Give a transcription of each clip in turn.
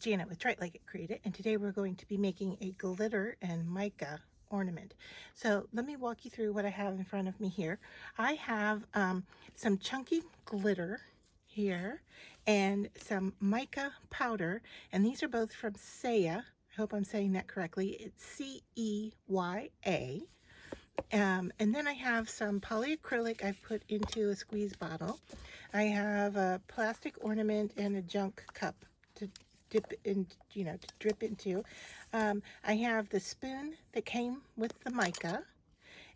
Janet with Try It Like It Created, and today we're going to be making a glitter and mica ornament. So let me walk you through what I have in front of me here. I have some chunky glitter here and some mica powder, and these are both from Ceya. I hope I'm saying that correctly. It's C-E-Y-A. And then I have some polyacrylic I've put into a squeeze bottle. I have a plastic ornament and a junk cup to dip in, to drip into. I have the spoon that came with the mica,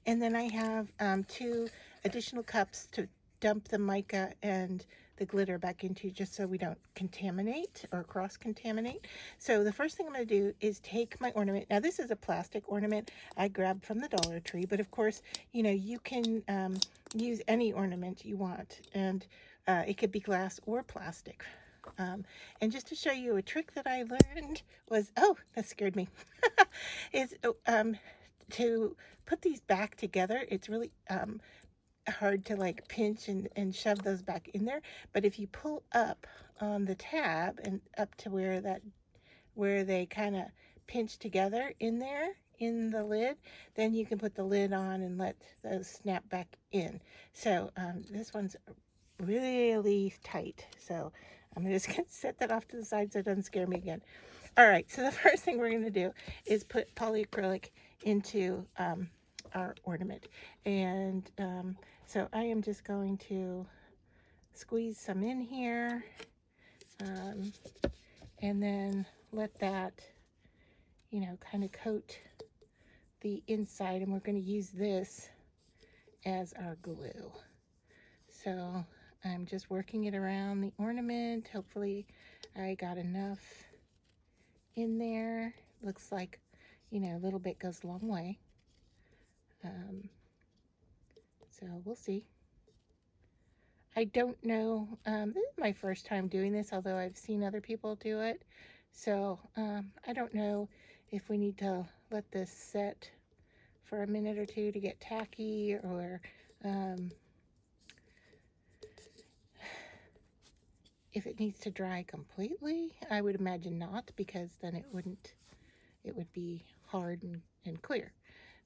and then I have 2 additional cups to dump the mica and the glitter back into, just so we don't contaminate or cross-contaminate. So the first thing I'm going to do is take my ornament. Now this is a plastic ornament I grabbed from the Dollar Tree, but of course, you can use any ornament you want, and it could be glass or plastic. And just to show you a trick that I learned was, oh, that scared me, is to put these back together. It's really hard to like pinch and shove those back in there, but if you pull up on the tab and up to where they kind of pinch together in there in the lid, then you can put the lid on and let those snap back in. So this one's really tight, so I'm just gonna set that off to the side so it doesn't scare me again. All right, so the first thing we're gonna do is put polyacrylic into our ornament, and so I am just going to squeeze some in here, and then let that, kind of coat the inside, and we're going to use this as our glue. So I'm just working it around the ornament. Hopefully I got enough in there. Looks like, a little bit goes a long way. So we'll see. I don't know, this is my first time doing this, although I've seen other people do it. So I don't know if we need to let this set for a minute or two to get tacky, or if it needs to dry completely. I would imagine not, because then it would be hard and clear.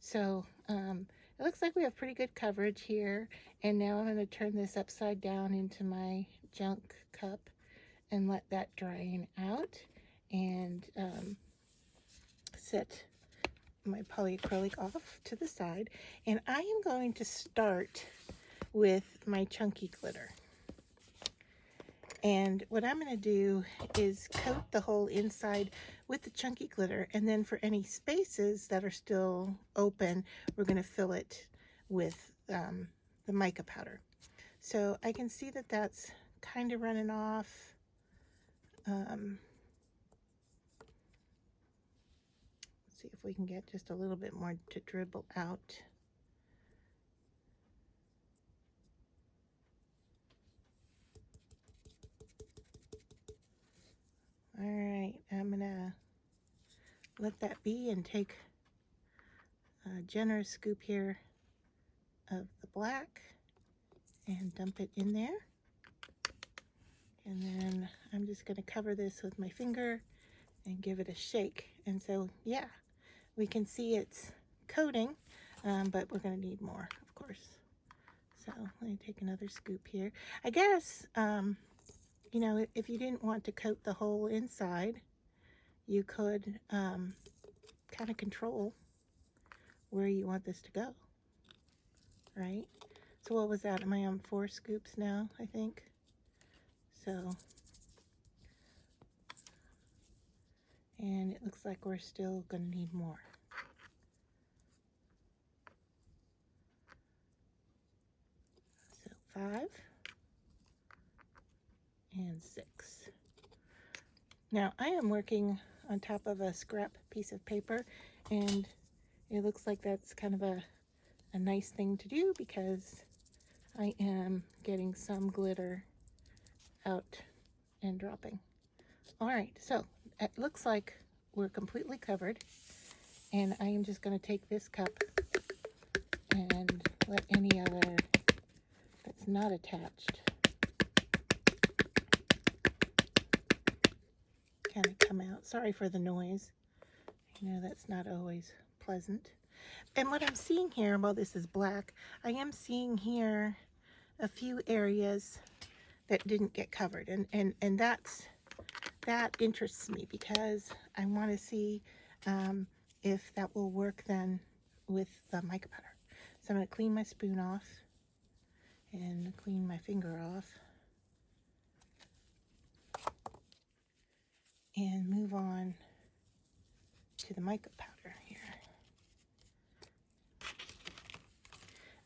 So it looks like we have pretty good coverage here, and now I'm going to turn this upside down into my junk cup and let that drain out, and set my polyacrylic off to the side. And I am going to start with my chunky glitter. And what I'm going to do is coat the whole inside with the chunky glitter, and then for any spaces that are still open, we're going to fill it with the mica powder. So I can see that that's kind of running off. Let's see if we can get just a little bit more to dribble out. All right, I'm gonna let that be and take a generous scoop here of the black and dump it in there. And then I'm just gonna cover this with my finger and give it a shake. And so, yeah, we can see it's coating, but we're gonna need more, of course. So let me take another scoop here. I guess, if you didn't want to coat the whole inside, you could kind of control where you want this to go, right? So what was that? Am I on 4 scoops now, I think? So, and it looks like we're still going to need more. So 5 and 6. Now I am working on top of a scrap piece of paper, and it looks like that's kind of a nice thing to do, because I am getting some glitter out and dropping. All right, so it looks like we're completely covered, and I am just going to take this cup and let any other that's not attached kind of come Sorry for the noise. You know, that's not always pleasant. And what I'm seeing here, while this is black, I am seeing here a few areas that didn't get covered. And that interests me because I want to see if that will work then with the mica powder. So I'm going to clean my spoon off and clean my finger off and move on to the mica powder here.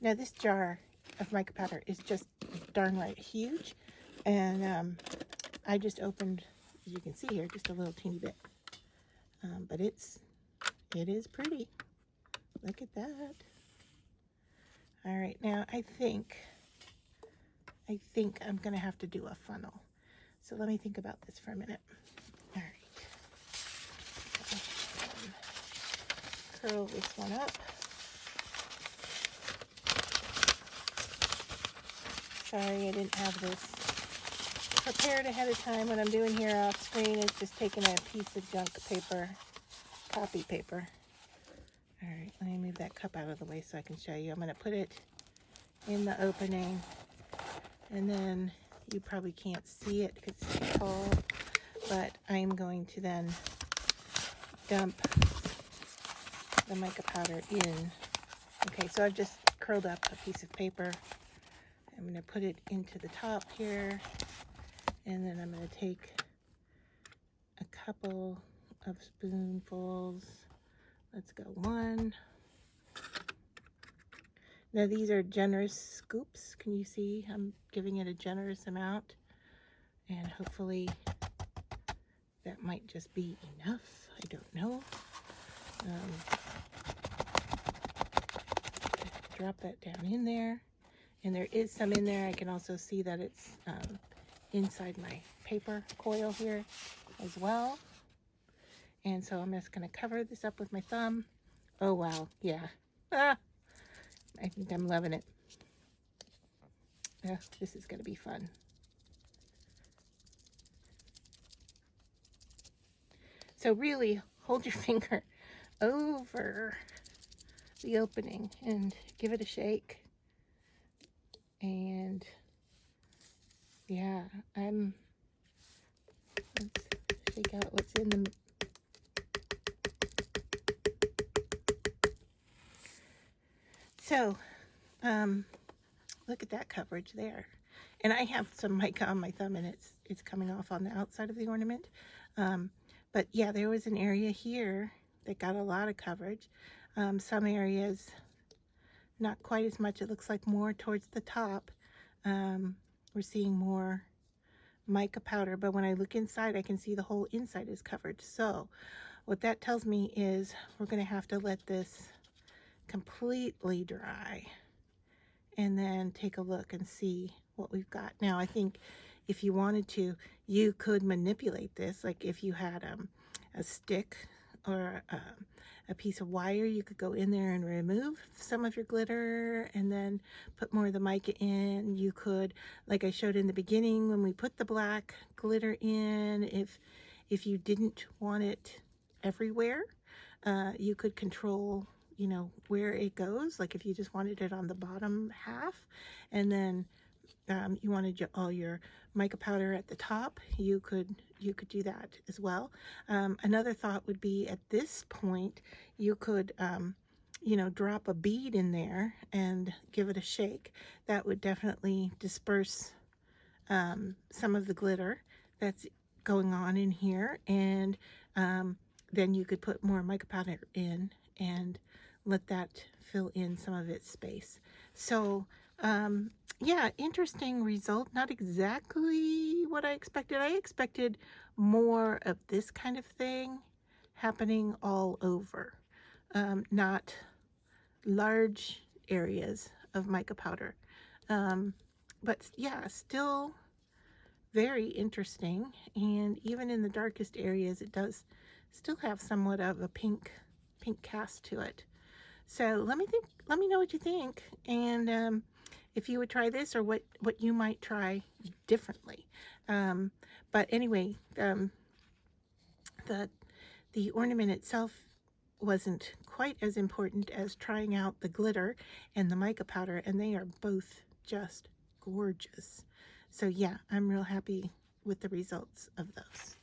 Now this jar of mica powder is just darn right huge, and I just opened, as you can see here, just a little teeny bit, but it is pretty. Look at that. All right, now I think I'm gonna have to do a funnel. So let me think about this for a minute. All right. Curl this one up. Sorry, I didn't have this prepared ahead of time. What I'm doing here off screen is just taking a piece of junk paper, copy paper. All right, let me move that cup out of the way so I can show you. I'm gonna put it in the opening, and then you probably can't see it because it's tall, but I'm going to then dump the mica powder in. Okay, so I've just curled up a piece of paper. I'm going to put it into the top here, and then I'm going to take a couple of spoonfuls. Let's go 1. Now these are generous scoops. Can you see? I'm giving it a generous amount, and hopefully that might just be enough. I don't know. Drop that down in there, and there is some in there. I can also see that it's inside my paper coil here as well. And so I'm just going to cover this up with my thumb. Oh wow, yeah. I think I'm loving it. Yeah, this is going to be fun. So really hold your finger over the opening and give it a shake. And yeah, let's shake out what's in the, so look at that coverage there. And I have some mica on my thumb, and it's coming off on the outside of the ornament. But yeah, there was an area here that got a lot of coverage. Some areas not quite as much. It looks like more towards the top. We're seeing more mica powder, but when I look inside, I can see the whole inside is covered. So what that tells me is we're going to have to let this completely dry and then take a look and see what we've got. Now I think if you wanted to, you could manipulate this. Like if you had a stick or a piece of wire, you could go in there and remove some of your glitter and then put more of the mica in. You could, like I showed in the beginning when we put the black glitter in, if you didn't want it everywhere, you could control, you know, where it goes. Like if you just wanted it on the bottom half, and then you wanted all your mica powder at the top, you could do that as well. Another thought would be, at this point, you could you know, drop a bead in there and give it a shake. That would definitely disperse some of the glitter that's going on in here, and then you could put more mica powder in and let that fill in some of its space. So yeah, interesting result. Not exactly what I expected. I expected more of this kind of thing happening all over, not large areas of mica powder. But yeah, still very interesting. And even in the darkest areas, it does still have somewhat of a pink cast to it. So let me know what you think, and if you would try this, or what you might try differently. But anyway, that the ornament itself wasn't quite as important as trying out the glitter and the mica powder, and they are both just gorgeous. So yeah, I'm real happy with the results of those.